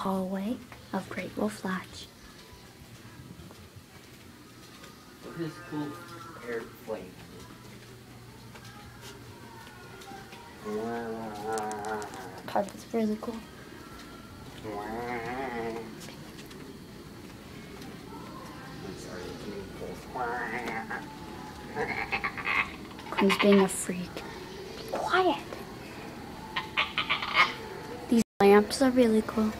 hallway of Great Wolf Lodge. Look at this cool airplane. Part is really cool. Quinn's being a freak. Be quiet. These lamps are really cool.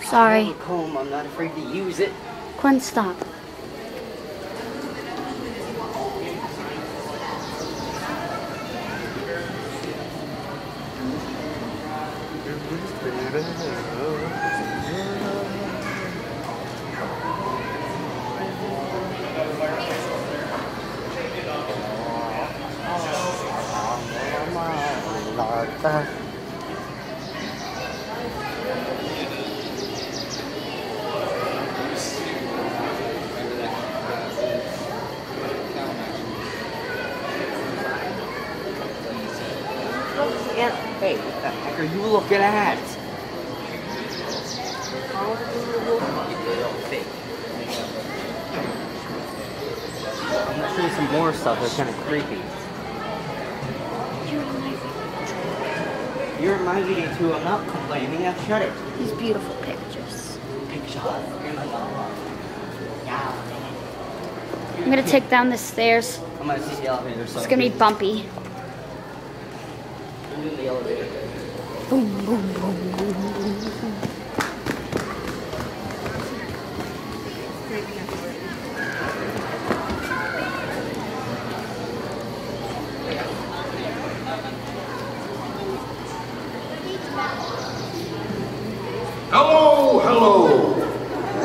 Sorry. I have a comb, I'm not afraid to use it. Quinn, stop. Hey, what the heck are you looking at? I'm gonna show you some more stuff that's kind of creepy. You remind me too. I'm not complaining. I've shut it. These beautiful pictures. I'm gonna take down the stairs. I'm gonna see the elevator. It's gonna be bumpy. I'm doing the elevator. Boom, boom, boom, boom, boom, boom. Hello, hello.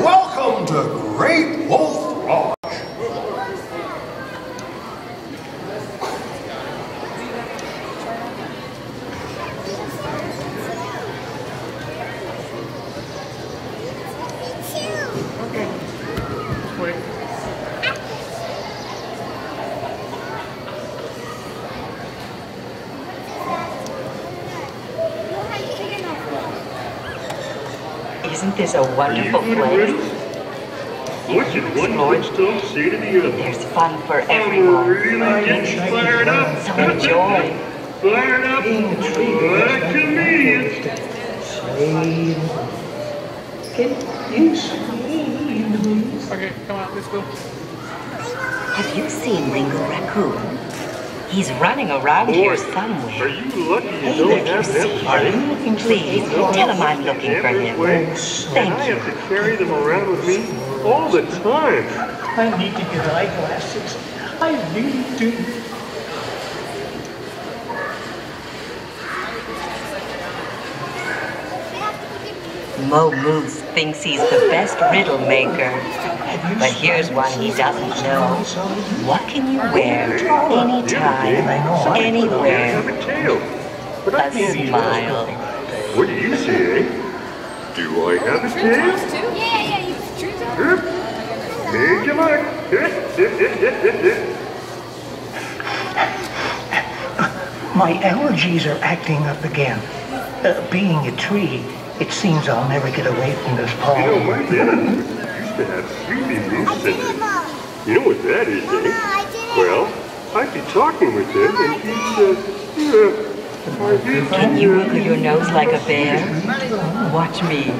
Welcome to Great Wolf Lodge. Okay. Wait. Isn't this a wonderful place? What did one footstone say to the other? There's fun for I'm everyone. really getting fired up. So enjoy. Fired up like comedians. Okay, come on, let's go. Have you seen Ringo Raccoon? He's running around here Are somewhere. you lucky you don't have that pipe? Please, tell him I'm looking for him. And I Thank you. have to carry them around with me all the time. I need to get eyeglasses. I really do. Mo Moose thinks he's the best riddle maker. But here's one he doesn't know. What can you wear anytime, I anywhere? have a tail, but I A can't eat smile. it. What do you say? Do I have a tail? Yeah, you drew that. Yep. Major mark. My allergies are acting up again. Being a tree, it seems I'll never get away from this You know, pollen. my dad used to have 3D moose in it. You know what that is, eh? Well, I'd be talking with him and he'd Can you wiggle your nose like a bear? Watch me.